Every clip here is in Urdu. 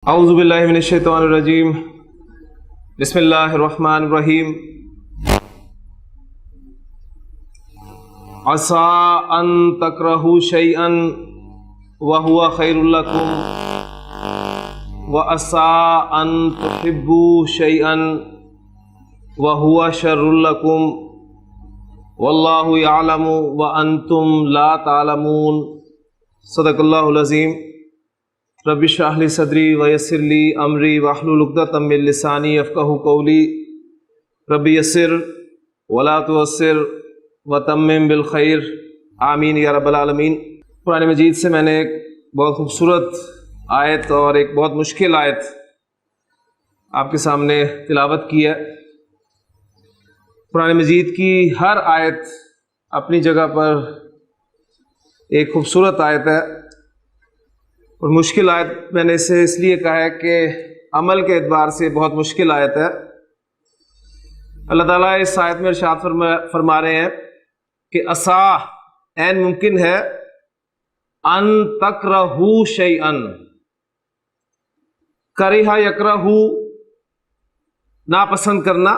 اعوذ باللہ من الشیطان الرجیم بسم اللہ الرحمن الرحیم عسى ان تکرہوا شیئا وہو خیر لکم وعسى ان تحبوا شیئا وہو شر لکم واللہ یعلم وانتم لا تعلمون۔ صدق اللہ العظیم۔ رب اشرح لی صدری ویسر لی امری واحلل عقدۃ من لسانی یفقہوا قولی۔ رب یسر ولا تعسر وتمم بالخیر، آمین یا رب العالمین۔ قرآن مجید سے میں نے ایک بہت خوبصورت آیت اور ایک بہت مشکل آیت آپ کے سامنے تلاوت کی ہے۔ قرآن مجید کی ہر آیت اپنی جگہ پر ایک خوبصورت آیت ہے، اور مشکل آیت میں نے اسے اس لیے کہا ہے کہ عمل کے اعتبار سے بہت مشکل آیت ہے۔ اللہ تعالیٰ اس آیت میں ارشاد فرما رہے ہیں کہ عسیٰ عین ممکن ہے، ان تکرہوا شیئا، کرہ یکرہ ناپسند کرنا،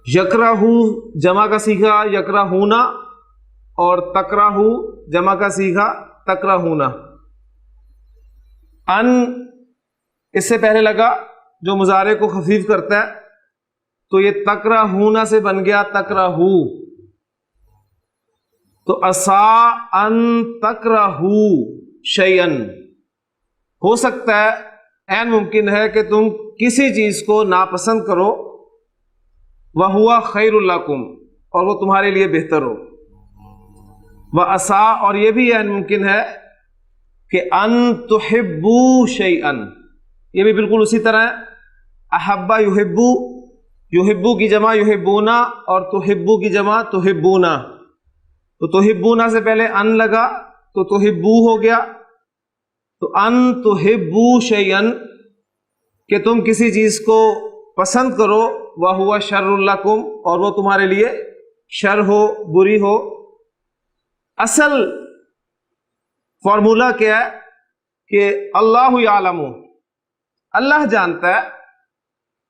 یکرہ جمع کا صیغہ یکرہون، اور تکرہ جمع کا صیغہ تکرہون۔ ان اس سے پہلے لگا جو مضارع کو خفیف کرتا ہے، تو یہ تکرہون سے بن گیا تکرہو۔ تو عسیٰ ان تکرہوا شیئا، ہو سکتا ہے، عین ممکن ہے کہ تم کسی چیز کو ناپسند کرو، وَهُوَ خَيْرٌ لَكُمْ، اور وہ تمہارے لیے بہتر ہو۔ وَعَسَىٰ، اور یہ بھی عین ممکن ہے کہ ان تحبوا شیئا، یہ بھی بالکل اسی طرح ہے۔ احبا یحبو، یحبو کی جمع یحبونا، اور تحبو کی جمع تحبونا۔ تو تحبونا سے پہلے ان لگا تو تحبو ہو گیا۔ تو ان تحبوا شیئا، کہ تم کسی چیز کو پسند کرو، وَهُوَ شَرٌ لَكُمْ، اور وہ تمہارے لیے شر ہو، بری ہو۔ اصل فارمولہ کیا ہے کہ اللہ یعلم، اللہ جانتا ہے،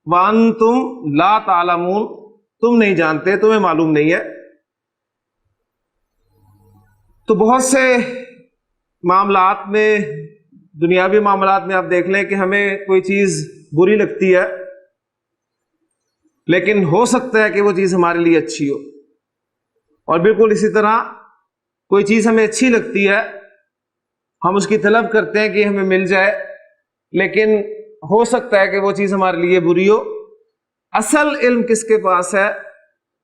وانتم لا تعلمون، تم نہیں جانتے، تمہیں معلوم نہیں ہے۔ تو بہت سے معاملات میں، دنیاوی معاملات میں آپ دیکھ لیں کہ ہمیں کوئی چیز بری لگتی ہے، لیکن ہو سکتا ہے کہ وہ چیز ہمارے لیے اچھی ہو۔ اور بالکل اسی طرح کوئی چیز ہمیں اچھی لگتی ہے، ہم اس کی طلب کرتے ہیں کہ ہمیں مل جائے، لیکن ہو سکتا ہے کہ وہ چیز ہمارے لیے بری ہو۔ اصل علم کس کے پاس ہے؟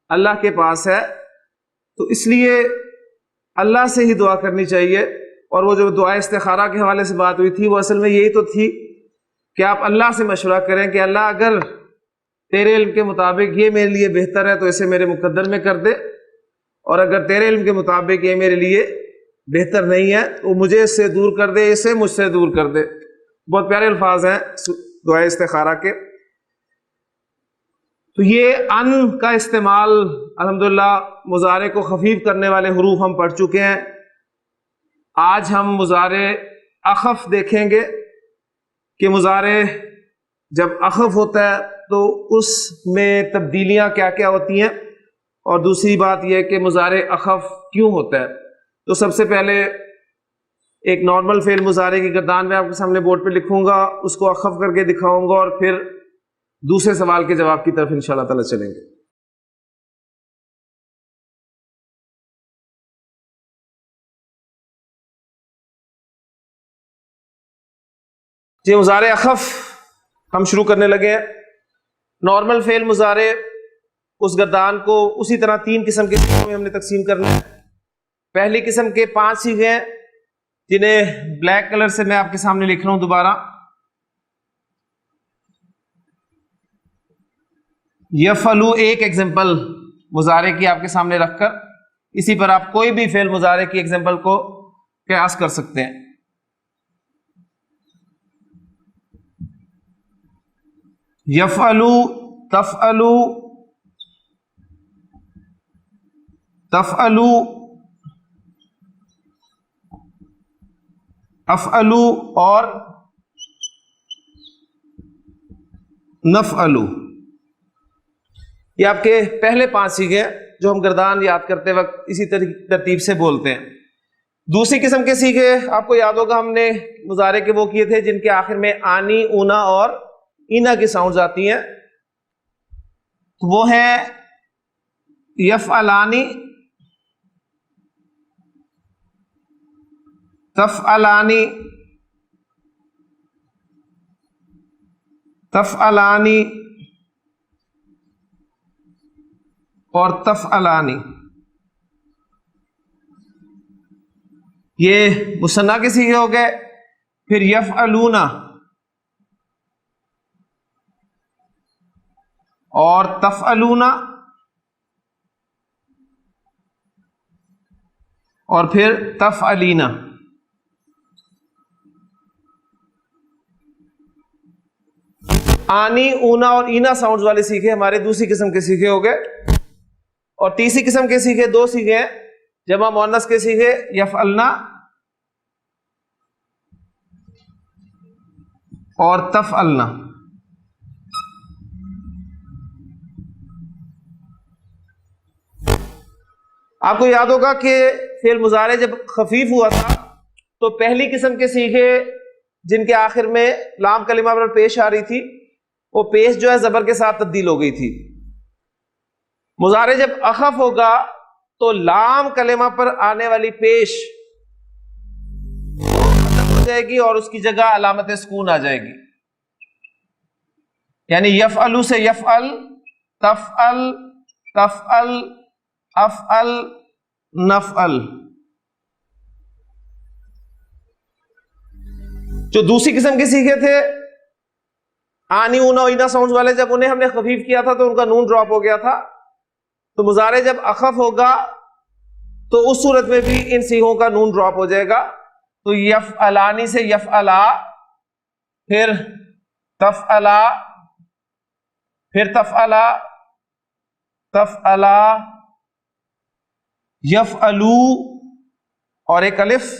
اللہ کے پاس ہے۔ تو اس لیے اللہ سے ہی دعا کرنی چاہیے۔ اور وہ جو دعا استخارہ کے حوالے سے بات ہوئی تھی، وہ اصل میں یہی تو تھی کہ آپ اللہ سے مشورہ کریں کہ اللہ اگر تیرے علم کے مطابق یہ میرے لیے بہتر ہے تو اسے میرے مقدر میں کر دے، اور اگر تیرے علم کے مطابق یہ میرے لیے بہتر نہیں ہے تو مجھے اس سے دور کر دے، اسے مجھ سے دور کر دے۔ بہت پیارے الفاظ ہیں دعائے استخارہ کے۔ تو یہ ان کا استعمال الحمدللہ مضارع کو خفیف کرنے والے حروف ہم پڑھ چکے ہیں۔ آج ہم مضارع اخف دیکھیں گے کہ مضارع جب اخف ہوتا ہے تو اس میں تبدیلیاں کیا کیا ہوتی ہیں، اور دوسری بات یہ کہ مضارع اخف کیوں ہوتا ہے۔ تو سب سے پہلے ایک نارمل فعل مضارع کی گردان میں آپ کے سامنے بورڈ پہ لکھوں گا، اس کو اخف کر کے دکھاؤں گا، اور پھر دوسرے سوال کے جواب کی طرف انشاءاللہ تعالی چلیں گے۔ جی، مضارع اخف ہم شروع کرنے لگے ہیں۔ نارمل فعل مضارع، اس گردان کو اسی طرح 3 قسم کے حصوں میں ہم نے تقسیم کرنا ہے۔ پہلی قسم کے 5 صیغے ہیں، جنہیں بلیک کلر سے میں آپ کے سامنے لکھ رہا ہوں دوبارہ۔ یفعلو ایک ایگزامپل مضارع کی آپ کے سامنے رکھ کر، اسی پر آپ کوئی بھی فعل مضارع کی ایگزامپل کو قیاس کر سکتے ہیں۔ یفعلو، تفعلو، تفعلو، افعلو اور نفعلو، یہ آپ کے پہلے 5 سیغے ہیں جو ہم گردان یاد کرتے وقت اسی ترتیب سے بولتے ہیں۔ دوسری قسم کے سیغے آپ کو یاد ہوگا ہم نے مضارع کے وہ کیے تھے جن کے آخر میں آنی، اونا اور اینا کی ساؤنڈز آتی ہیں، وہ ہیں یفعلانی، تفعلانی، تفعلانی اور تفعلانی۔ یہ مثنیٰ کے صیغے ہو گئے۔ پھر یفعلون اور تفعلون اور پھر تفعلین۔ آنی، اونا اور اینا ساؤنڈز والے سیغے ہمارے دوسری قسم کے سیغے ہو گئے۔ اور تیسری قسم کے سیغے 2 سیغے ہیں، جمع مؤنث کے سیغے یفعلنا اور تفعلنا۔ آپ کو یاد ہوگا کہ فعل مضارع جب خفیف ہوا تھا تو پہلی قسم کے سیغے جن کے آخر میں لام کلمہ پر پیش آ رہی تھی، وہ پیش جو ہے زبر کے ساتھ تبدیل ہو گئی تھی۔ مضارع جب اخف ہوگا تو لام کلمہ پر آنے والی پیش ختم ہو جائے گی اور اس کی جگہ علامت سکون آ جائے گی، یعنی یفعلو سے یفعل، تفعل، تفعل، افعل، نفعل۔ جو دوسری قسم کے سیغے تھے آنی، اونا اور اینا ساؤنڈز والے، جب انہیں ہم نے خفیف کیا تھا تو ان کا نون ڈراپ ہو گیا تھا، تو مضارع جب اخف ہوگا تو اس صورت میں بھی ان سیغوں کا نون ڈراپ ہو جائے گا۔ تو یفعلانی سے یفعلا، پھر تفعلا، پھر تفعلا، تفعلا، یفعلو اور ایک الف،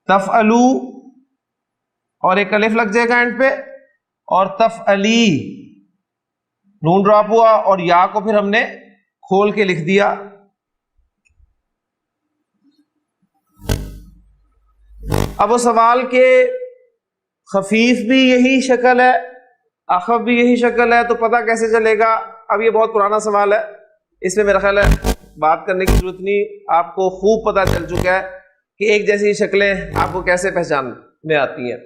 تفعلو اور ایک الف لگ جائے گا اینڈ پہ، اور تفعلی، نون ڈراپ ہوا اور یا کو پھر ہم نے کھول کے لکھ دیا۔ اب وہ سوال کہ خفیف بھی یہی شکل ہے، اخف بھی یہی شکل ہے، تو پتہ کیسے چلے گا؟ اب یہ بہت پرانا سوال ہے، اس میں میرا خیال ہے بات کرنے کی ضرورت نہیں، آپ کو خوب پتہ چل چکا ہے کہ ایک جیسی شکلیں آپ کو کیسے پہچان میں آتی ہیں۔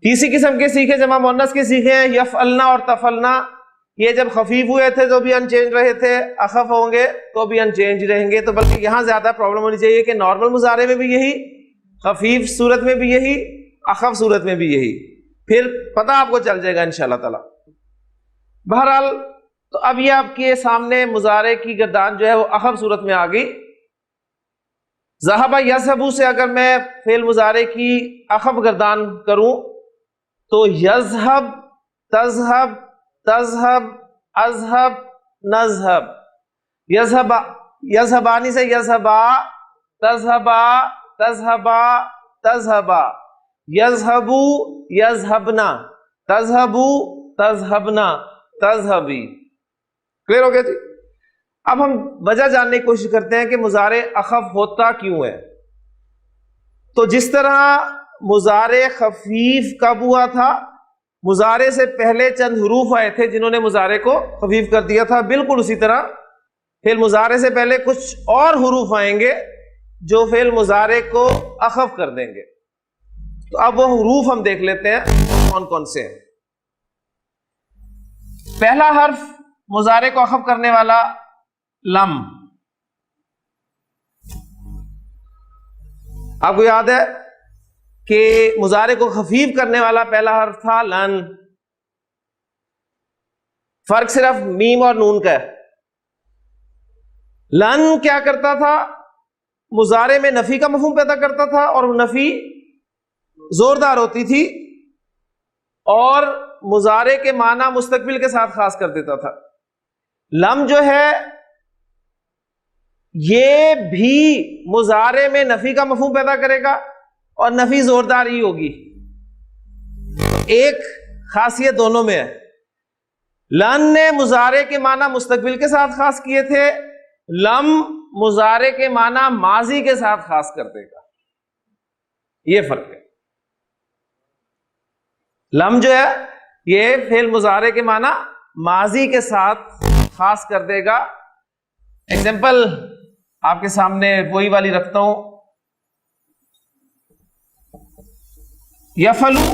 تیسری قسم کے سیغے جمع مؤنث کے سیغے ہیں یفعلنا اور تفعلنا۔ یہ جب خفیف ہوئے تھے تو بھی انچینج رہے تھے، اخف ہوں گے تو بھی انچینج رہیں گے، تو بلکہ یہاں زیادہ پرابلم ہونی چاہیے کہ نارمل مضارع میں بھی یہی، خفیف صورت میں بھی یہی، اخف صورت میں بھی یہی، پھر پتہ آپ کو چل جائے گا انشاءاللہ تعالی۔ بہرحال تو اب یہ آپ کے سامنے مضارع کی گردان جو ہے وہ اخف صورت میں آ گئی۔ ذہب یذہب سے اگر میں فعل مضارع کی اخف گردان کروں تو یذہب، تذہب، تذہب، اذہب، نذہب۔ یذہب، یذہبانی سے یذہبا، تذہبا، تذہبا، تذہبا۔ یذہبو، یذہبنا، تذہبو، تذہبنا، تذہبی۔ کلیئر ہو گیا جی؟ اب ہم وجہ جاننے کی کوشش کرتے ہیں کہ مضارع اخف ہوتا کیوں ہے۔ تو جس طرح مضارع خفیف کب ہوا تھا، مضارع سے پہلے چند حروف آئے تھے جنہوں نے مضارع کو خفیف کر دیا تھا، بالکل اسی طرح فعل مضارع سے پہلے کچھ اور حروف آئیں گے جو فعل مضارع کو اخف کر دیں گے۔ تو اب وہ حروف ہم دیکھ لیتے ہیں کون کون سے ہیں۔ پہلا حرف مضارع کو اخف کرنے والا لم۔ آپ کو یاد ہے کہ مضارع کو خفیف کرنے والا پہلا حرف تھا لن۔ فرق صرف میم اور نون کا ہے۔ لن کیا کرتا تھا؟ مضارع میں نفی کا مفہوم پیدا کرتا تھا، اور وہ نفی زوردار ہوتی تھی اور مضارع کے معنی مستقبل کے ساتھ خاص کر دیتا تھا۔ لم جو ہے یہ بھی مضارع میں نفی کا مفہوم پیدا کرے گا اور نفی زوردار ہی ہوگی. ایک خاصیت دونوں میں ہے. لن نے مضارع کے معنی مستقبل کے ساتھ خاص کیے تھے, لم مضارع کے معنی ماضی کے ساتھ خاص کر دے گا. یہ فرق ہے. لم جو ہے یہ فعل مضارع کے معنی ماضی کے ساتھ خاص کر دے گا. ایگزامپل آپ کے سامنے وہی والی رکھتا ہوں. یفعلو,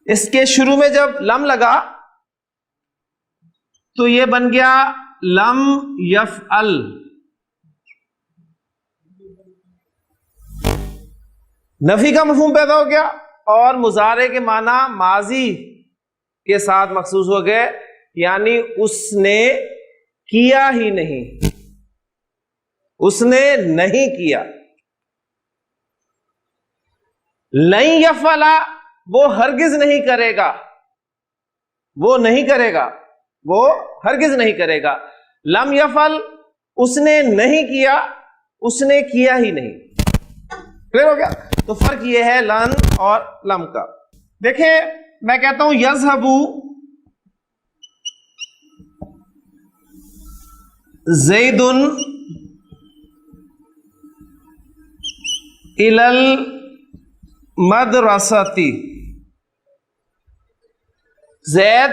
اس کے شروع میں جب لم لگا تو یہ بن گیا لم یفعل. نفی کا مفہوم پیدا ہو گیا اور مضارع کے معنی ماضی کے ساتھ مخصوص ہو گئے, یعنی اس نے کیا ہی نہیں, اس نے نہیں کیا. لن یفعل, وہ ہرگز نہیں کرے گا, وہ نہیں کرے گا, وہ ہرگز نہیں کرے گا. لم یفعل, اس نے نہیں کیا, اس نے کیا ہی نہیں. کلیئر ہو گیا؟ تو فرق یہ ہے لن اور لم کا. دیکھیں میں کہتا ہوں یذهب زید الی المدرسۃ, زید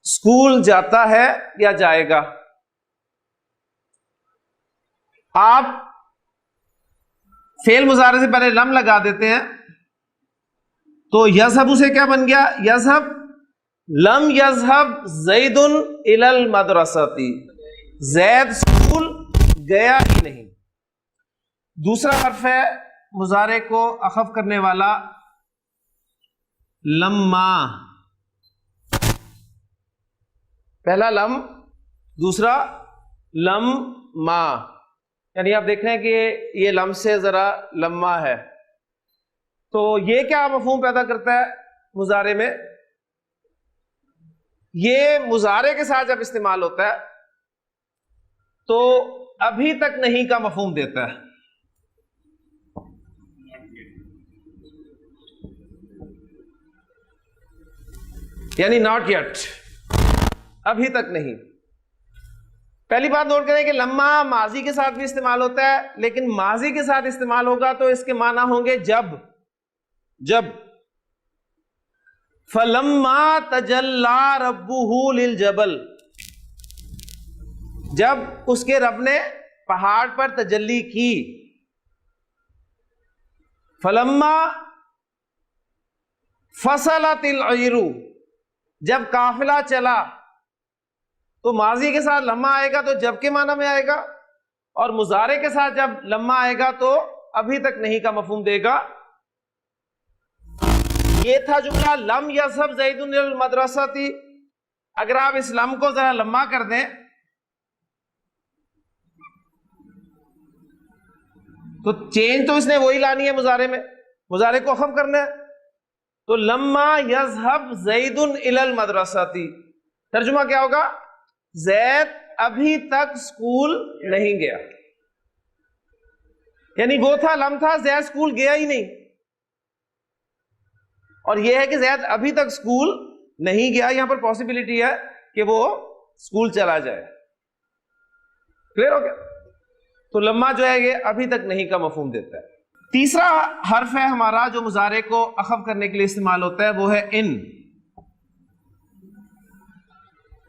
اسکول جاتا ہے یا جائے گا. آپ فعل مضارع سے پہلے لم لگا دیتے ہیں تو یذهب سے کیا بن گیا؟ یذهب. لم یذهب زید الی المدرسۃ, زید اسکول گیا ہی نہیں. دوسرا حرف ہے مضارع کو اخف کرنے والا لما. پہلا لم, دوسرا لما, یعنی آپ دیکھ رہے ہیں کہ یہ لم سے ذرا لما ہے. تو یہ کیا مفہوم پیدا کرتا ہے مضارع میں؟ یہ مضارع کے ساتھ جب استعمال ہوتا ہے تو ابھی تک نہیں کا مفہوم دیتا ہے. یعنی ناٹ یٹ, ابھی تک نہیں. پہلی بات نوٹ کریں کہ لما ماضی کے ساتھ بھی استعمال ہوتا ہے, لیکن ماضی کے ساتھ استعمال ہوگا تو اس کے معنی ہوں گے جب. فلما تجلی ربہ للجبل, جب اس کے رب نے پہاڑ پر تجلی کی. فلما فصلت العیر, جب قافلہ چلا. تو ماضی کے ساتھ لما آئے گا تو جب کے معنی میں آئے گا, اور مضارع کے ساتھ جب لما آئے گا تو ابھی تک نہیں کا مفہوم دے گا. یہ تھا جملہ لم یذهب زید الی المدرسۃ. اگر آپ اس لم کو ذرا لمبا کر دیں تو چینج تو اس نے وہی لانی ہے مضارع میں, مضارع کو اخف کرنا ہے. تو لما یذهب زید الی المدرسۃ, ترجمہ کیا ہوگا؟ زید ابھی تک اسکول نہیں گیا. یعنی وہ تھا لم تھا, زید اسکول گیا ہی نہیں, اور یہ ہے کہ زید ابھی تک اسکول نہیں گیا. یہاں پر پاسبلٹی ہے کہ وہ اسکول چلا جائے. کلیئر ہو گیا؟ تو لما جو ہے یہ ابھی تک نہیں کا مفہوم دیتا ہے. تیسرا حرف ہے ہمارا جو مضارع کو اخف کرنے کے لیے استعمال ہوتا ہے, وہ ہے ان.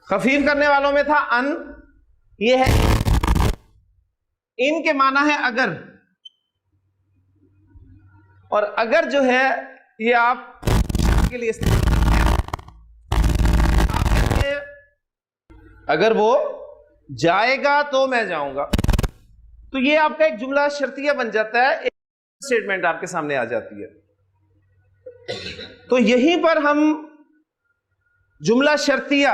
خفیف کرنے والوں میں تھا ان, یہ ہے ان کے معنی ہے اگر. اور اگر جو ہے یہ آپ کے لیے استعمال کرتے ہیں, اگر وہ جائے گا تو میں جاؤں گا. تو یہ آپ کا ایک جملہ شرطیہ بن جاتا ہے, ایک اسٹیٹمنٹ آپ کے سامنے آ جاتی ہے. تو یہیں پر ہم جملہ شرطیہ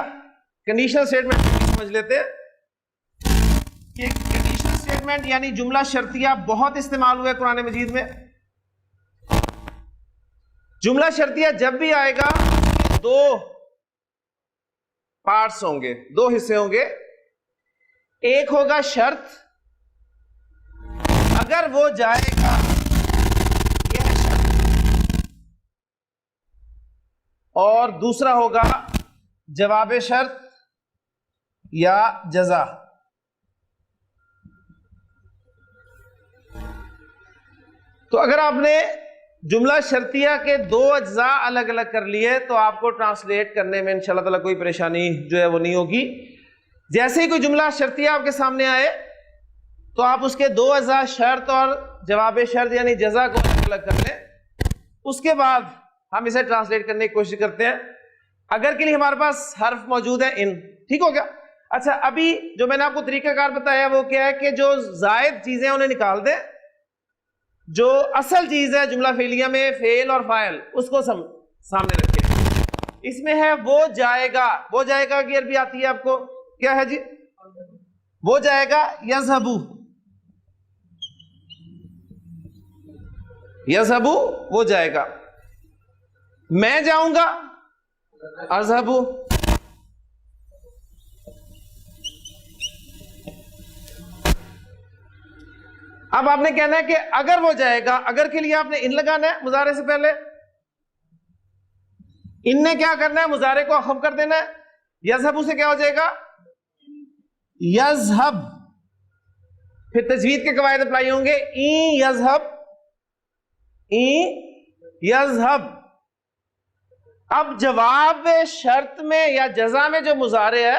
کنڈیشنل اسٹیٹمنٹ سمجھ لیتے ہیں. یہ کنڈیشنل اسٹیٹمنٹ یعنی جملہ شرطیہ بہت استعمال ہوا ہے قرآن مجید میں. جملہ شرطیہ جب بھی آئے گا دو پارٹس ہوں گے, دو حصے ہوں گے. ایک ہوگا شرط، اگر وہ جائے گا یہ ہے شرط، اور دوسرا ہوگا جواب شرط یا جزا۔ تو اگر آپ نے جملہ شرطیہ کے دو اجزاء الگ الگ کر لیے تو آپ کو ٹرانسلیٹ کرنے میں انشاءاللہ تعالیٰ کوئی پریشانی جو ہے وہ نہیں ہوگی۔ جیسے ہی کوئی جملہ شرطیہ آپ کے سامنے آئے تو آپ اس کے دو اجزاء شرط اور جواب شرط یعنی جزا کو الگ الگ کر لیں، اس کے بعد ہم اسے ٹرانسلیٹ کرنے کی کوشش کرتے ہیں۔ اگر کے لیے ہمارے پاس حرف موجود ہے ان، ٹھیک ہو گیا؟ اچھا، ابھی جو میں نے آپ کو طریقہ کار بتایا وہ کیا ہے کہ جو زائد چیزیں انہیں نکال دیں، جو اصل چیز ہے جملہ فعلیہ میں فعل اور فاعل اس کو سامنے رکھیں۔ اس میں ہے وہ جائے گا، وہ جائے گا کی عربی آتی ہے آپ کو، کیا ہے جی؟ وہ جائے گا یذهبو، یذهبو وہ جائے گا، میں جاؤں گا اذهبو۔ اب آپ نے کہنا ہے کہ اگر وہ جائے گا، اگر کے لیے آپ نے ان لگانا ہے مضارع سے پہلے، ان نے کیا کرنا ہے؟ مضارع کو اخف کر دینا ہے۔ یذهبو سے کیا ہو جائے گا؟ یذهب، پھر تجوید کے قواعد اپلائی ہوں گے، این یذهب، این یذهب۔ اب جواب شرط میں یا جزا میں جو مضارع ہے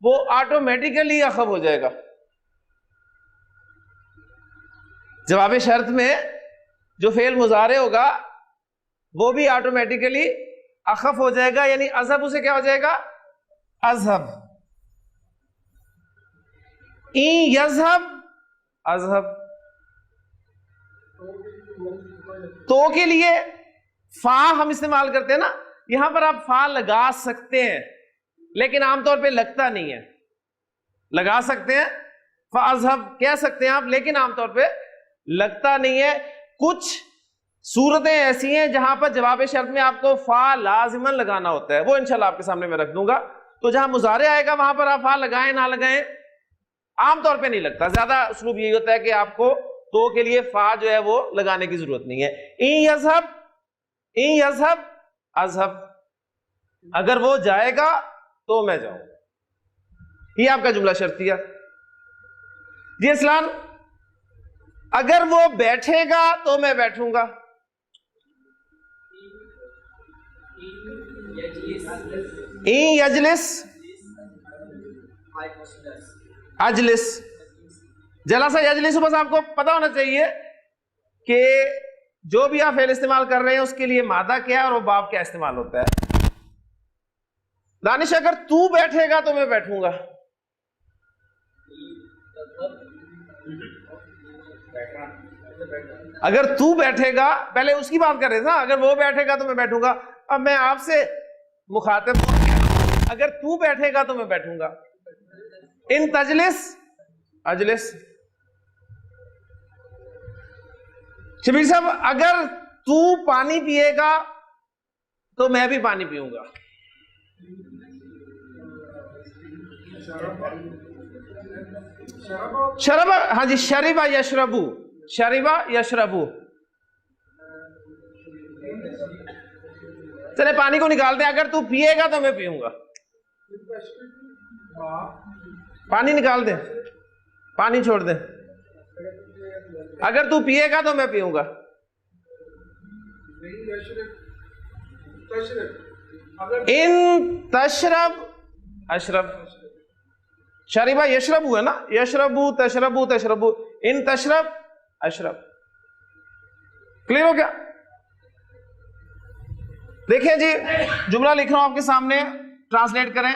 وہ آٹومیٹیکلی اخف ہو جائے گا۔ جواب شرط میں جو فعل مضارع ہوگا وہ بھی آٹومیٹیکلی اخف ہو جائے گا، یعنی اذهب سے کیا ہو جائے گا؟ اذهب۔ این یذهب اذهب۔ تو کے لیے فا ہم استعمال کرتے ہیں نا، یہاں پر آپ فا لگا سکتے ہیں لیکن عام طور پہ لگتا نہیں ہے۔ لگا سکتے ہیں، فاذهب کہہ سکتے ہیں آپ، لیکن عام طور پہ لگتا نہیں ہے۔ کچھ صورتیں ایسی ہیں جہاں پر جواب شرط میں آپ کو فا لازماً لگانا ہوتا ہے، وہ انشاءاللہ آپ کے سامنے میں رکھ دوں گا۔ تو جہاں مضارع آئے گا وہاں پر آپ فا لگائیں نہ لگائیں، عام طور پہ نہیں لگتا، زیادہ اسلوب یہی ہوتا ہے کہ آپ کو تو کے لیے فا جو ہے وہ لگانے کی ضرورت نہیں ہے۔ این یذهب، این یذهب اذهب، اگر وہ جائے گا تو میں جاؤں گا، یہ آپ کا جملہ شرطیہ۔ جی اسلام، اگر وہ بیٹھے گا تو میں بیٹھوں گا، این یجلس اجلس، جلسہ یجلس، بس آپ کو پتا ہونا چاہیے کہ جو بھی آپ فعل استعمال کر رہے ہیں اس کے لیے مادہ کیا ہے اور وہ باب کیا استعمال ہوتا ہے۔ دانش، اگر تو بیٹھے گا تو میں بیٹھوں گا، اگر تو بیٹھے گا، پہلے اس کی بات کر رہے تھے نا، اگر وہ بیٹھے گا تو میں بیٹھوں گا۔ اب میں آپ سے مخاطب ہوں، اگر تو بیٹھے گا تو میں بیٹھوں گا۔ ان تجلس اجلس۔ شبیر صاحب، اگر تو پانی پیے گا تو میں بھی پانی پیوں گا۔ شربا، ہاں جی، شربا یشربو، شربا یشربو۔ چلے پانی کو نکالتے ہیں، اگر تو پیے گا تو میں پیوں گا۔ پانی نکال دیں، پانی چھوڑ دیں، اگر تو پیے گا تو میں پیوں گا۔ ان تشرب اشرب، شربا یشربو ہے نا، یشربو تشربو تشربو، ان تشرب اشرب۔ کلیئر ہو گیا؟ دیکھیں جی، جملہ لکھ رہا ہوں آپ کے سامنے، ٹرانسلیٹ کریں۔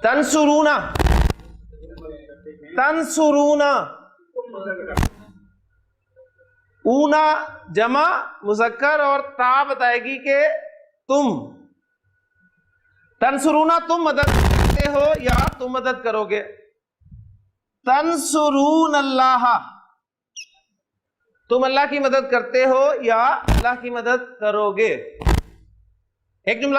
تنصرون، تنصرون، اونا جمع مذکر اور تا بتائے گی کہ تم۔ تنصرون تم مدد کرتے ہو یا تم مدد کرو گے۔ تنصرون اللہ، تم اللہ کی مدد کرتے ہو یا اللہ کی مدد کرو گے۔ ایک جملہ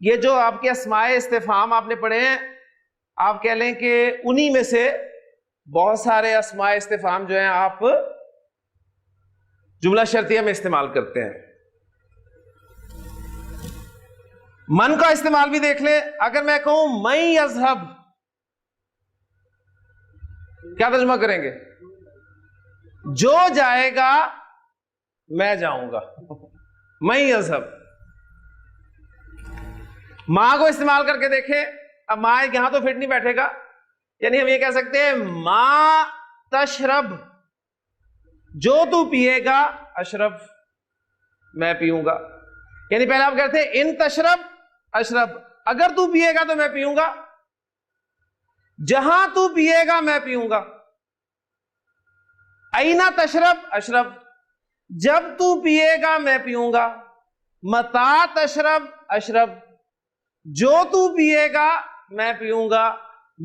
یہ جو آپ کے اسماء استفہام آپ نے پڑھے ہیں، آپ کہہ لیں کہ انہی میں سے بہت سارے اسماء استفہام جو ہیں آپ جملہ شرطیہ میں استعمال کرتے ہیں. من کا استعمال بھی دیکھ لیں. اگر میں کہوں میں یذہب، کیا ترجمہ کریں گے؟ جو جائے گا میں جاؤں گا. میں یذہب. ماں کو استعمال کر کے دیکھیں. اب ماں یہاں تو فٹ نہیں بیٹھے گا، یعنی ہم یہ کہہ سکتے ہیں ماں تشرب، جو تو پیے گا، اشرب میں پیوں گا. یعنی پہلے آپ کہتے ہیں ان تشرب اشرب، اگر تو پیے گا تو میں پیوں گا، جہاں تو پیے گا میں پیوں گا. اینا تشرب اشرب، جب تو پیے گا میں پیوں گا. متا تشرب اشرب، جو تو پیے گا میں پیوں گا.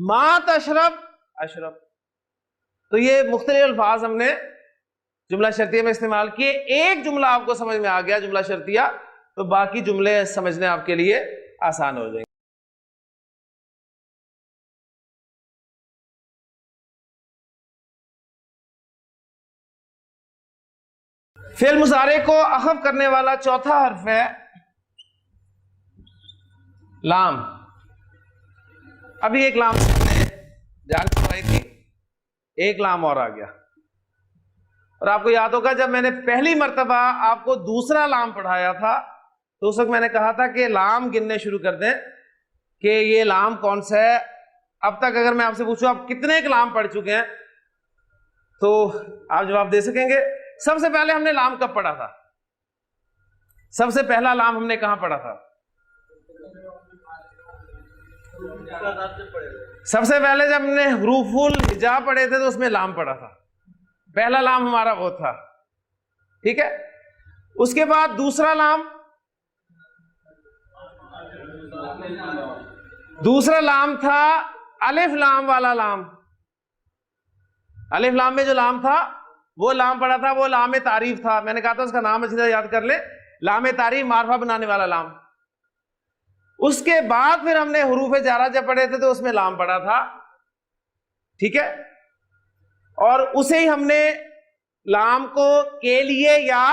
ما تشرب اشرب. تو یہ مختلف الفاظ ہم نے جملہ شرطیہ میں استعمال کیے. ایک جملہ آپ کو سمجھ میں آ گیا جملہ شرطیہ، تو باقی جملے سمجھنے آپ کے لیے آسان ہو جائیں گے. فعل مضارع کو اخف کرنے والا چوتھا حرف ہے لام. ابھی ایک لام سے ہم نے جان پڑھائی تھی، ایک لام اور آ گیا. اور آپ کو یاد ہوگا جب میں نے پہلی مرتبہ آپ کو دوسرا لام پڑھایا تھا تو اس وقت میں نے کہا تھا کہ لام گننے شروع کر دیں کہ یہ لام کون سا ہے. اب تک اگر میں آپ سے پوچھوں آپ کتنے لام پڑھ چکے ہیں تو آپ جواب دے سکیں گے. سب سے پہلے ہم نے لام کب پڑھا تھا؟ سب سے پہلا لام ہم نے کہاں پڑھا تھا؟ سب سے پہلے جب ہم نے حروف الہجا پڑھے تھے تو اس میں لام پڑھا تھا. پہلا لام ہمارا وہ تھا، ٹھیک ہے. اس کے بعد دوسرا لام، دوسرا لام تھا الف لام والا لام. الف لام میں جو لام تھا وہ لام پڑا تھا، وہ لام تعریف تھا. میں نے کہا تھا اس کا نام اچھی طرح یاد کر لیں، لام تعریف، معرفہ بنانے والا لام. اس کے بعد پھر ہم نے حروف جارہ جب پڑھے تھے تو اس میں لام پڑا تھا، ٹھیک ہے. اور اسے ہی ہم نے لام کو کے لیے یا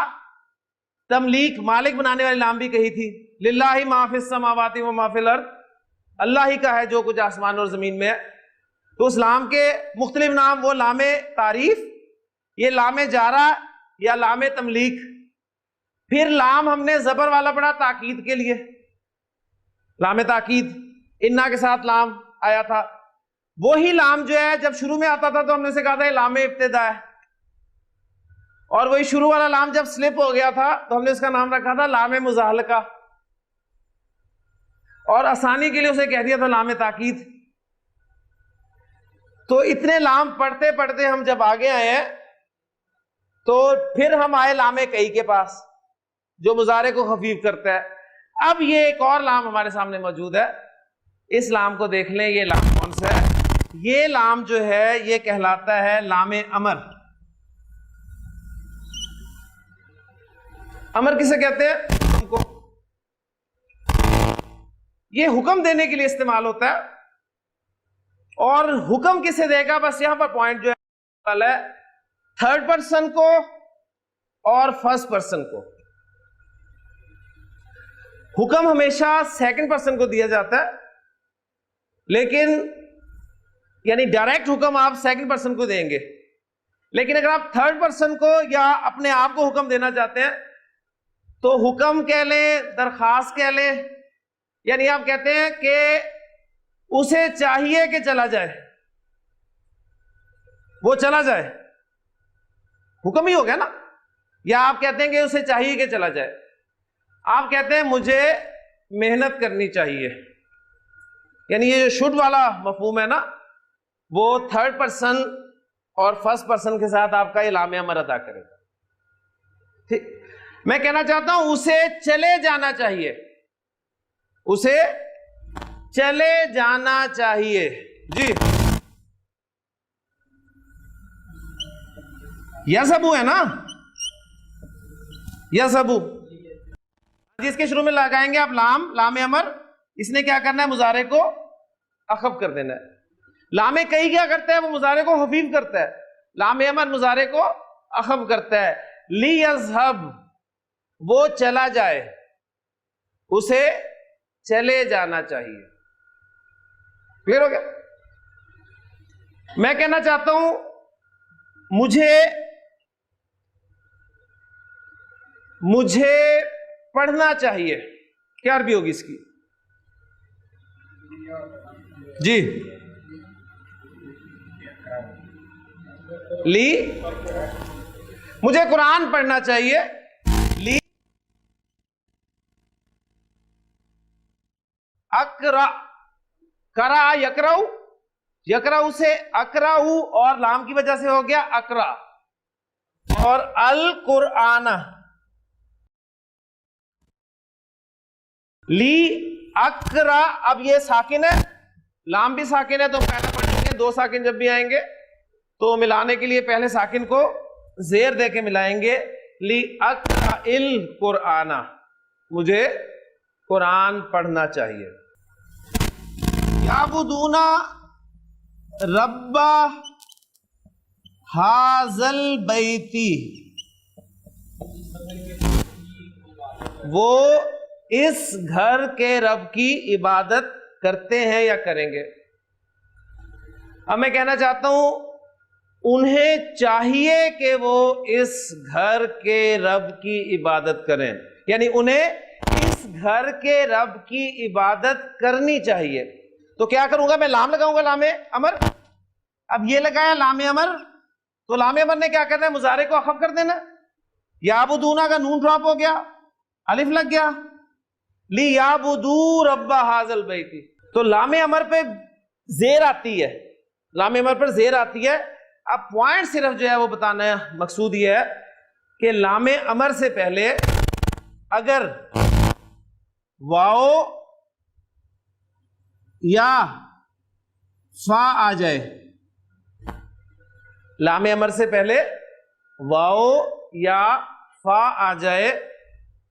تملیک، مالک بنانے والی لام بھی کہی تھی. للہ ما فی السماوات و ما فی الارض، اللہ ہی کا ہے جو کچھ آسمان اور زمین میں ہے. تو اس لام کے مختلف نام، وہ لام تعریف، یہ لام جارہ یا لام تملیک. پھر لام ہم نے زبر والا پڑھا تاکید کے لیے، لام تاکید، انا کے ساتھ لام آیا تھا. وہی لام جو ہے جب شروع میں آتا تھا تو ہم نے سے کہا تھا یہ لام ابتدا ہے، اور وہی شروع والا لام جب سلپ ہو گیا تھا تو ہم نے اس کا نام رکھا تھا لام مزاحلقہ، اور آسانی کے لیے اسے کہہ دیا تھا لام تاکید. تو اتنے لام پڑھتے پڑھتے ہم جب آگے آئے ہیں تو پھر ہم آئے لام کئی کے پاس جو مضارع کو خفیف کرتا ہے. اب یہ ایک اور لام ہمارے سامنے موجود ہے، اس لام کو دیکھ لیں. یہ لام کون سا ہے؟ یہ لام جو ہے یہ کہلاتا ہے لام امر. امر کسے کہتے ہیں؟ حکم کو. یہ حکم دینے کے لیے استعمال ہوتا ہے. اور حکم کسے دے گا؟ بس یہاں پر پوائنٹ جو ہے تھرڈ پرسن کو اور فرسٹ پرسن کو. حکم ہمیشہ سیکنڈ پرسن کو دیا جاتا ہے، لیکن یعنی ڈائریکٹ حکم آپ سیکنڈ پرسن کو دیں گے. لیکن اگر آپ تھرڈ پرسن کو یا اپنے آپ کو حکم دینا چاہتے ہیں تو حکم کہہ لیں، درخواست کہہ لیں. یعنی آپ کہتے ہیں کہ اسے چاہیے کہ چلا جائے، وہ چلا جائے، حکم ہی ہو گیا نا. یا آپ کہتے ہیں کہ اسے چاہیے کہ چلا جائے. آپ کہتے ہیں مجھے محنت کرنی چاہیے، یعنی یہ جو شوڈ والا مفہوم ہے نا، وہ تھرڈ پرسن اور فرسٹ پرسن کے ساتھ آپ کا یہ لام امر ادا کرے گا. ٹھیک، میں کہنا چاہتا ہوں اسے چلے جانا چاہیے، اسے چلے جانا چاہیے. جی یذهب ہے نا، یذهب، جس کے شروع میں لگائیں گے آپ لام، لام امر، اس نے کیا کرنا ہے؟ مضارع کو اخف کر دینا ہے. لام کئی کیا کرتا ہے؟ وہ مضارع کو خفیف کرتا ہے. لام امر مضارع کو اخف کرتا ہے. لیذهب وہ چلا جائے، اسے چلے جانا چاہیے. کلیئر ہو گیا؟ میں کہنا چاہتا ہوں مجھے پڑھنا چاہیے. کیا عربی ہوگی اس کی؟ جی مجھے قرآن پڑھنا چاہیے. اقرا، کرا یقرأ، یقرأ سے اقرأ اور لام کی وجہ سے ہو گیا اقرا. اور القرآن لی اقرا، اب یہ ساکن ہے، لام بھی ساکن ہے تو پہلے پڑھیں گے. دو ساکن جب بھی آئیں گے تو ملانے کے لیے پہلے ساکن کو زیر دے کے ملائیں گے. لی اقرأ القرآن، مجھے قرآن پڑھنا چاہیے. یعبدون رب ھذل بیت، وہ اس گھر کے رب کی عبادت کرتے ہیں یا کریں گے. اب میں کہنا چاہتا ہوں انہیں چاہیے کہ وہ اس گھر کے رب کی عبادت کریں، یعنی انہیں اس گھر کے رب کی عبادت کرنی چاہیے. تو کیا کروں گا؟ میں لام لگاؤں گا، لام امر. اب یہ لگایا لام امر، تو لام امر نے کیا کرنا ہے؟ مضارع کو اخف کر دینا. یعبدون کا نون ڈراپ ہو گیا، الف لگ گیا. لیعبدوا رب ھذل بیت، تو لام امر پہ زیر آتی ہے، لام امر پر زیر آتی ہے. اب پوائنٹ صرف جو ہے وہ بتانا ہے، مقصود یہ ہے کہ لام امر سے پہلے اگر واو یا فا آ جائے، لام امر سے پہلے واو یا فا آ جائے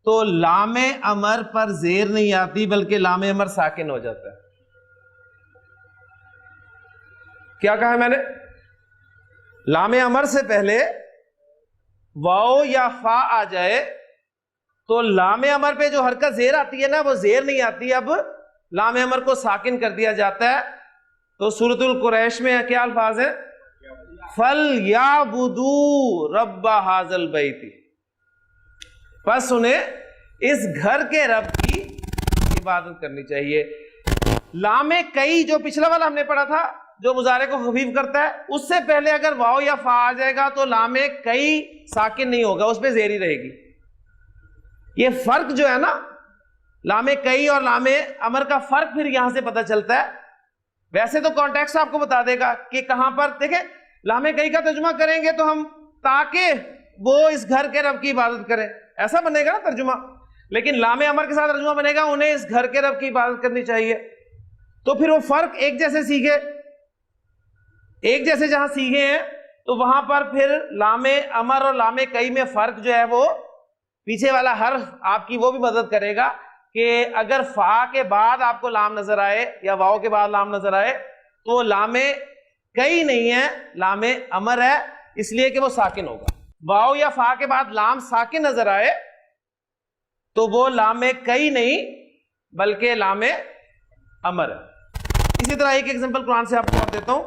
تو لام امر پر زیر نہیں آتی بلکہ لام امر ساکن ہو جاتا ہے. کیا کہا ہے میں نے؟ لام امر سے پہلے واو یا فا آ جائے تو لام امر پہ جو حرکت زیر آتی ہے نا، وہ زیر نہیں آتی، اب لام امر کو ساکن کر دیا جاتا ہے. تو سورۃ القریش میں کیا الفاظ ہے؟ فَلْيَعْبُدُوا رَبَّ ھَذَا الْبَيْتِ، پس انہیں اس گھر کے رب کی عبادت کرنی چاہیے. لام کئی جو پچھلا والا ہم نے پڑھا تھا جو مضارع کو خفیف کرتا ہے، اس سے پہلے اگر واو یا فا آ جائے گا تو لام کئی ساکن نہیں ہوگا، اس پہ زیر ہی رہے گی. یہ فرق جو ہے نا لام کئی اور لام امر کا فرق پھر یہاں سے پتہ چلتا ہے. ویسے تو کانٹیکسٹ آپ کو بتا دے گا کہ کہاں پر. دیکھیں لام کئی کا ترجمہ کریں گے تو ہم تاکہ وہ اس گھر کے رب کی عبادت کریں، ایسا بنے گا نا ترجمہ. لیکن لام امر کے ساتھ ترجمہ بنے گا انہیں اس گھر کے رب کی عبادت کرنی چاہیے. تو پھر وہ فرق ایک جیسے سیکھے، ایک جیسے جہاں سیکھے ہیں تو وہاں پر پھر لام امر اور لام کئی میں فرق جو ہے وہ پیچھے والا حرف آپ کی وہ بھی مدد کرے گا کہ اگر فا کے بعد آپ کو لام نظر آئے یا واو کے بعد لام نظر آئے تو لام کئی نہیں ہے، لام امر ہے، اس لیے کہ وہ ساکن ہوگا. واو یا فا کے بعد لام ساکن نظر آئے تو وہ لام کئی نہیں بلکہ لام امر ہے. اسی طرح ایک ایگزامپل قرآن سے آپ کو اور دیتا ہوں.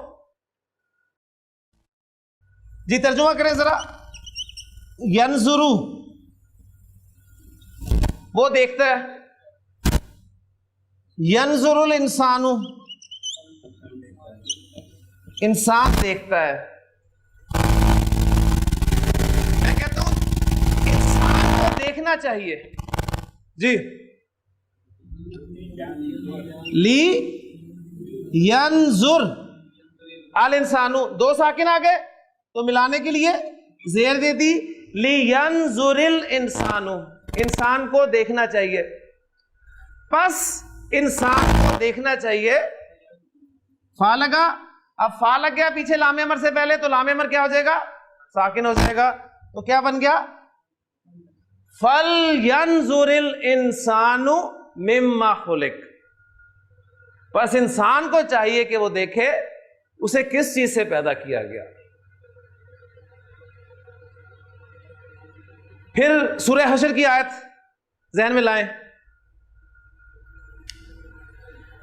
جی ترجمہ کریں ذرا. ینظرو، وہ دیکھتا ہے. ینظر الانسان، انسان دیکھتا ہے. میں کہتا ہوں انسان کو دیکھنا چاہیے. جی لی ینظر الانسان، دو ساکن آ گئے تو ملانے کے لیے زیر دے دی. لی ینظر الانسان، انسان کو دیکھنا چاہیے. پس انسان کو دیکھنا چاہیے، فا لگا. اب فا لگ گیا پیچھے لام امر سے پہلے تو لام امر کیا ہو جائے گا؟ ساکن ہو جائے گا. تو کیا بن گیا؟ فَلْيَنْظُرِ الْإِنسَانُ مِمَّا خُلِقَ. بس انسان کو چاہیے کہ وہ دیکھے اسے کس چیز سے پیدا کیا گیا. پھر سورہ حشر کی آیت ذہن میں لائیں.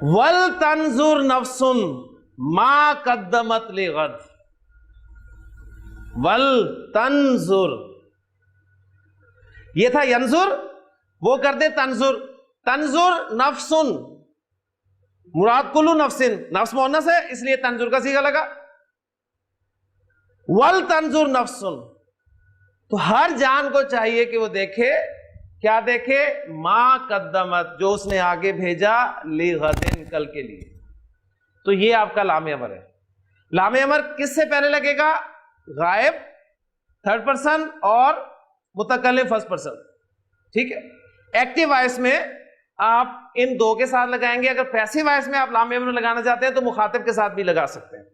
وَلْتَنْظُرْ نَفْسٌ مَا قَدَّمَتْ لِغَدٍ. وَلْتَنْظُرْ یہ تھا ینظر، وہ کر دے تنظر. تنظر نفسن، مراد کلو نفسن، نفس مؤنث ہے اس لیے تنظر کا صیغہ لگا. وَلْتَنْظُرْ نَفْسٌ تو ہر جان کو چاہیے کہ وہ دیکھے، کیا دیکھے؟ ما قدمت، جو اس نے آگے بھیجا، لغدن، کل کے لیے. تو یہ آپ کا لام امر ہے. لام امر کس سے پہلے لگے گا؟ غائب تھرڈ پرسن اور متکلم فرسٹ پرسن. ٹھیک ہے. ایکٹیو وائس میں آپ ان دو کے ساتھ لگائیں گے. اگر پیسیو وائس میں آپ لام امر لگانا چاہتے ہیں تو مخاطب کے ساتھ بھی لگا سکتے ہیں،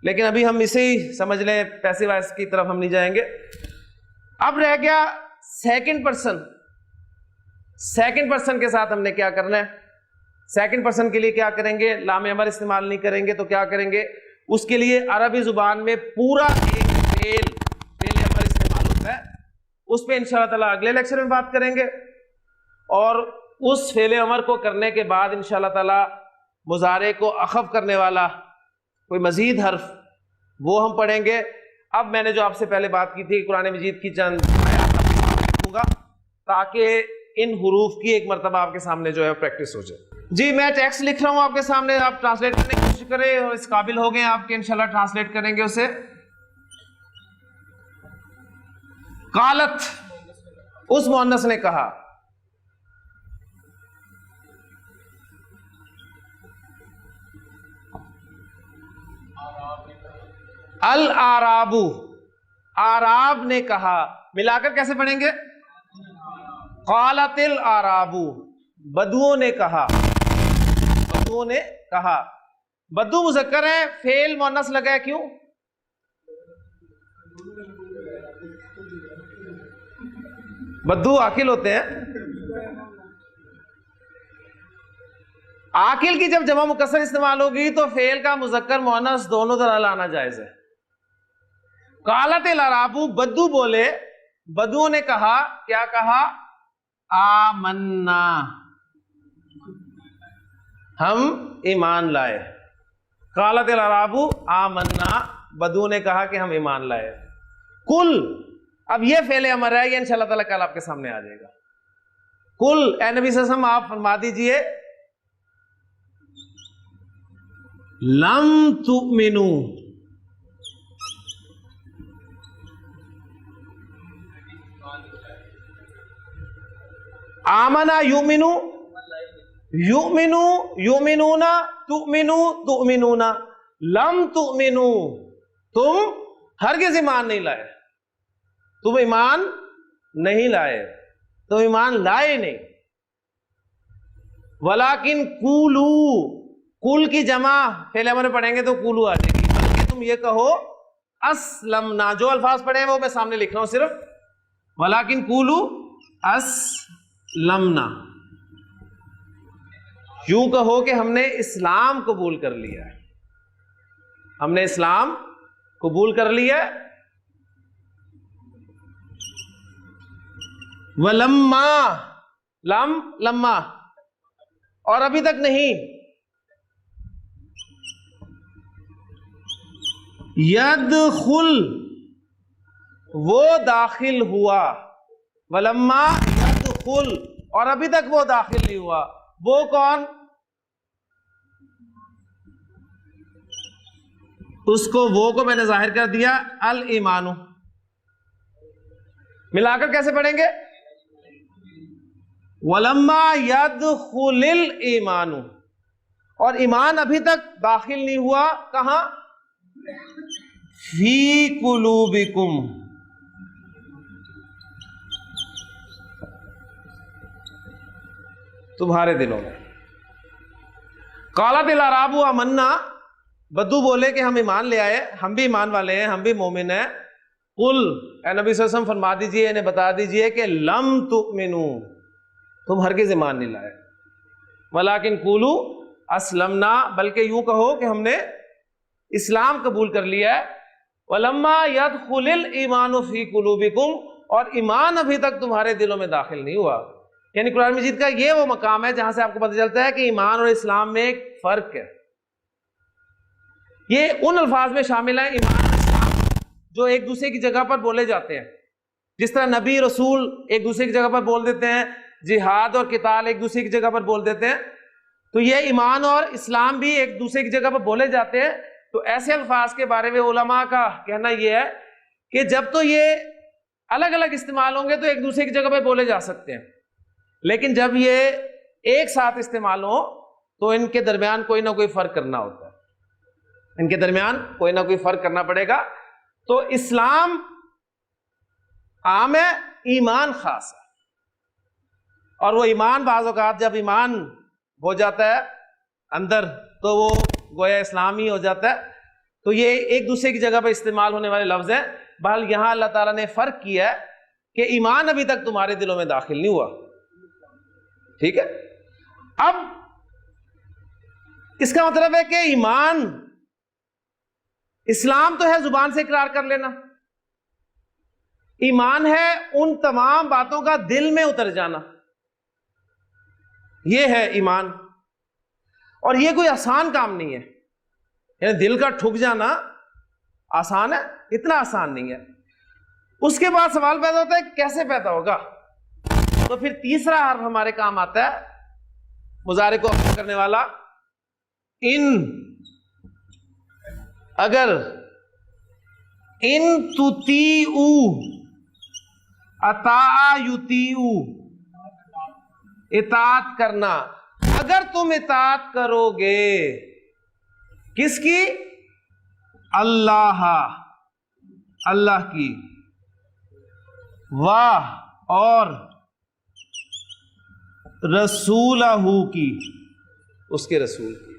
لیکن ابھی ہم اسے ہی سمجھ لیں، پیسیو وائس کی طرف ہم نہیں جائیں گے. اب رہ گیا سیکنڈ پرسن. سیکنڈ پرسن کے ساتھ ہم نے کیا کرنا ہے؟ سیکنڈ پرسن کے لیے کیا کریں گے؟ لام امر استعمال نہیں کریں گے تو کیا کریں گے؟ اس کے لیے عربی زبان میں پورا ایک فعل امر استعمال ہوتا ہے. اس پہ انشاءاللہ تعالیٰ اگلے لیکچر میں بات کریں گے. اور اس فعل امر کو کرنے کے بعد انشاءاللہ تعالیٰ مضارع کو اخف کرنے والا کوئی مزید حرف وہ ہم پڑھیں گے. اب میں نے جو آپ سے پہلے بات کی تھی قرآن مجید کی چند آیات آپ کے سامنے لکھوں گا تاکہ ان حروف کی ایک مرتبہ آپ کے سامنے جو ہے پریکٹس ہو جائے. جی میں ٹیکسٹ لکھ رہا ہوں آپ کے سامنے، آپ ٹرانسلیٹ کرنے کی کوشش کریں اور اس قابل ہو گئے آپ کے انشاءاللہ ٹرانسلیٹ کریں گے اسے. قالت، اس مؤنث نے کہا. الاعراب، اعراب نے کہا. ملا کر کیسے پڑھیں گے؟ قالت الاعراب، بدوؤں نے کہا. بدوؤں نے کہا. بدو مذکر ہے، فعل مؤنث لگا ہے، کیوں؟ بدو عاقل ہوتے ہیں. عاقل کی جب جمع مکسر استعمال ہوگی تو فعل کا مذکر مؤنث دونوں طرح لانا جائز ہے. قالت الاعراب، بدو بولے، بدو نے کہا. کیا کہا؟ آمنا، ہم ایمان لائے. قالت الاعراب آمنا، بدو نے کہا کہ ہم ایمان لائے. کل، اب یہ فعل امر ہے، یہ انشاءاللہ تعالیٰ کل آپ کے سامنے آ جائے گا. کل، اے نبی صلی اللہ علیہ وسلم آپ فرما دیجئے لم تؤمنو، آمنا یؤمنو، یؤمنو یؤمنون، تؤمنو تؤمنون. لم تؤمنو، تم ہرگز ایمان نہیں لائے. تم ایمان نہیں لائے، تم ایمان لائے نہیں. ولیکن قولو، قول کی جمع فعل امر میں پڑھیں گے تو قولو آ جائے گی، بلکہ تم یہ کہو اسلمنا. جو الفاظ پڑھے ہیں وہ میں سامنے لکھ رہا ہوں صرف. ولیکن قولو اسلمنا، یوں کہو کہ ہم نے اسلام قبول کر لیا ہے، ہم نے اسلام قبول کر لیا. ولما، لم لما، اور ابھی تک نہیں. یدخل، وہ داخل ہوا. ولما یدخل، اور ابھی تک وہ داخل نہیں ہوا. وہ کون؟ اس کو، وہ کو میں نے ظاہر کر دیا. الایمان، ملا کر کیسے پڑھیں گے؟ ولما یدخل الایمان، اور ایمان ابھی تک داخل نہیں ہوا. کہاں؟ فی قلوبکم، تمہارے دلوں میں. قالت الاعراب آمنا، بدو بولے کہ ہم ایمان لے آئے، ہم بھی ایمان والے ہیں، ہم بھی مومن ہیں. قل، اے نبی صلی اللہ علیہ وسلم فرما دیجئے، انہیں بتا دیجئے کہ لم تؤمنو، تم ہرگز ایمان نہیں لائے. ولیکن قولو اسلمنا، بلکہ یوں کہو کہ ہم نے اسلام قبول کر لیا ہے. ولما يدخل الایمان فی قلوبکم، اور ایمان ابھی تک تمہارے دلوں میں داخل نہیں ہوا. یعنی قرآن مجید کا یہ وہ مقام ہے جہاں سے آپ کو پتہ چلتا ہے کہ ایمان اور اسلام میں ایک فرق ہے. یہ ان الفاظ میں شامل ہے ایمان اور اسلام جو ایک دوسرے کی جگہ پر بولے جاتے ہیں. جس طرح نبی رسول ایک دوسرے کی جگہ پر بول دیتے ہیں، جہاد اور قتال ایک دوسرے کی جگہ پر بول دیتے ہیں، تو یہ ایمان اور اسلام بھی ایک دوسرے کی جگہ پر بولے جاتے ہیں. تو ایسے الفاظ کے بارے میں علماء کا کہنا یہ ہے کہ جب تو یہ الگ الگ استعمال ہوں گے تو ایک دوسرے کی جگہ پہ بولے جا سکتے ہیں، لیکن جب یہ ایک ساتھ استعمال ہو تو ان کے درمیان کوئی نہ کوئی فرق کرنا ہوتا ہے، ان کے درمیان کوئی نہ کوئی فرق کرنا پڑے گا. تو اسلام عام ہے، ایمان خاص ہے. اور وہ ایمان بعض اوقات جب ایمان ہو جاتا ہے اندر تو وہ گویا اسلام ہی ہو جاتا ہے. تو یہ ایک دوسرے کی جگہ پہ استعمال ہونے والے لفظ ہیں. بہرحال یہاں اللہ تعالیٰ نے فرق کیا ہے کہ ایمان ابھی تک تمہارے دلوں میں داخل نہیں ہوا. ٹھیک ہے. اب اس کا مطلب ہے کہ ایمان، اسلام تو ہے زبان سے اقرار کر لینا، ایمان ہے ان تمام باتوں کا دل میں اتر جانا. یہ ہے ایمان. اور یہ کوئی آسان کام نہیں ہے، یعنی دل کا ٹھک جانا آسان ہے؟ اتنا آسان نہیں ہے. اس کے بعد سوال پیدا ہوتا ہے کیسے پیدا ہوگا؟ تو پھر تیسرا حرف ہمارے کام آتا ہے مضارع کو اپنا کرنے والا. ان، اگر، ان تطیعو، اطاع یطیعو، اطاعت کرنا. اگر تم اطاعت کرو گے کس کی؟ اللہ، اللہ کی، واہ، اور رسولہ کی، اس کے رسول کی.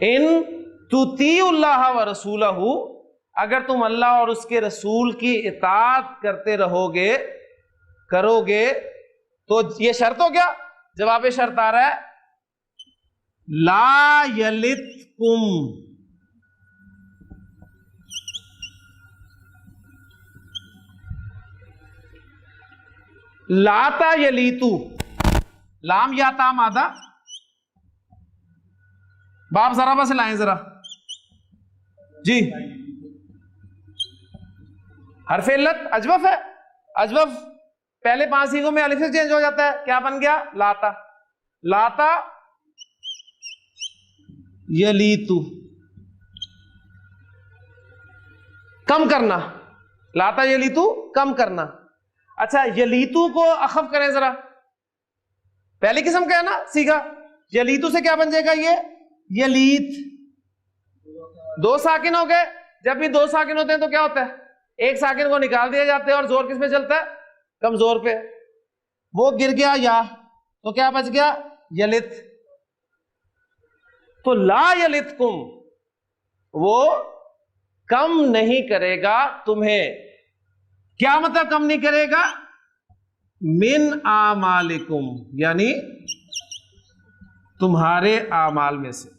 ان تطیعوا اللہ و رسولہ، اگر تم اللہ اور اس کے رسول کی اطاعت کرتے رہو گے، کرو گے، تو یہ شرط ہو گیا. جواب شرط آ رہا ہے لا یلتکم، لاتا یلیتو، لام یا تا مادہ، باپ ذرا بس لائیں ذرا جی. حرف علت اجوف ہے، اجوف پہلے 5 سیغوں میں الف سے چینج ہو جاتا ہے. کیا بن گیا؟ لاتا. لاتا یلیتو، کم کرنا. لاتا یلیتو، کم کرنا. اچھا، یلیتو کو اخف کریں ذرا، پہلی قسم کا ہے نا سیکھا. یلیتو سے کیا بن جائے گا؟ یہ یلیت. 2 ساکن ہو گئے. جب بھی 2 ساکن ہوتے ہیں تو کیا ہوتا ہے؟ ایک ساکن کو نکال دیا جاتا ہے اور زور کس پہ چلتا ہے؟ کمزور پہ. وہ گر گیا یا، تو کیا بچ گیا؟ یلت. تو لا یلتکم، وہ کم نہیں کرے گا تمہیں. کیا مطلب کم نہیں کرے گا؟ من اعمالکم، یعنی تمہارے اعمال میں سے.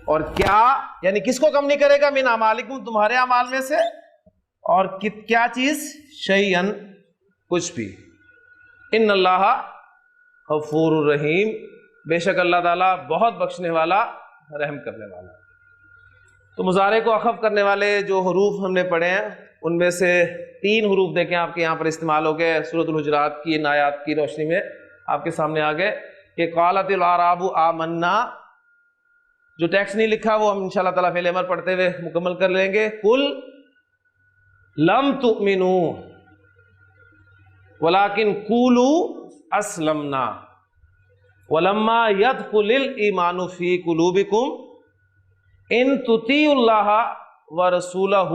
اور کیا یعنی کس کو کم نہیں کرے گا؟ من اعمالکم، تمہارے اعمال میں سے. اور کیا چیز؟ شیئن، کچھ بھی. ان اللہ غفور الرحیم، بے شک اللہ تعالیٰ بہت بخشنے والا، رحم کرنے والا. تو مضارع کو اخف کرنے والے جو حروف ہم نے پڑھے ہیں ان میں سے 3 حروف دیکھیں آپ کے یہاں پر استعمال ہو گئے سورۃ الحجرات کی ان آیات کی روشنی میں آپ کے سامنے آ گئے کہ قالت الاعراب آمنا. جو ٹیکسٹ نہیں لکھا وہ ہم انشاءاللہ تعالیٰ فعل امر پڑھتے ہوئے مکمل کر لیں گے. قل لم تؤمنوا ولکن قولوا اسلمنا ولما يدخل الایمان فی قلوبکم ان تطیعوا اللہ ورسولہ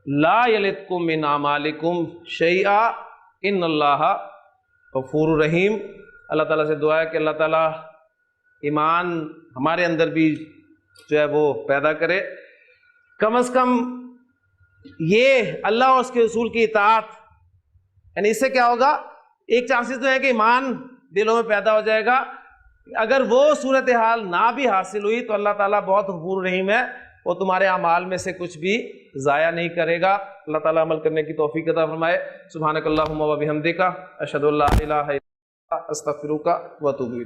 لا یلتکم من اعمالکم شیئا ان اللہ غفور الرحیم. اللہ تعالیٰ سے دعا ہے کہ اللہ تعالیٰ ایمان ہمارے اندر بھی جو ہے وہ پیدا کرے. کم از کم یہ اللہ اور اس کے رسول کی اطاعت، یعنی اس سے کیا ہوگا؟ ایک چانسز تو ہے کہ ایمان دلوں میں پیدا ہو جائے گا، اگر وہ صورتحال نہ بھی حاصل ہوئی تو اللہ تعالیٰ بہت غفور رحیم ہے، وہ تمہارے اعمال میں سے کچھ بھی ضائع نہیں کرے گا۔ اللہ تعالیٰ عمل کرنے کی توفیق عطا فرمائے۔ سبحانک اللہم و بحمدک، اشہد ان لا الہ الا انت، استغفرک و اتوب الیک۔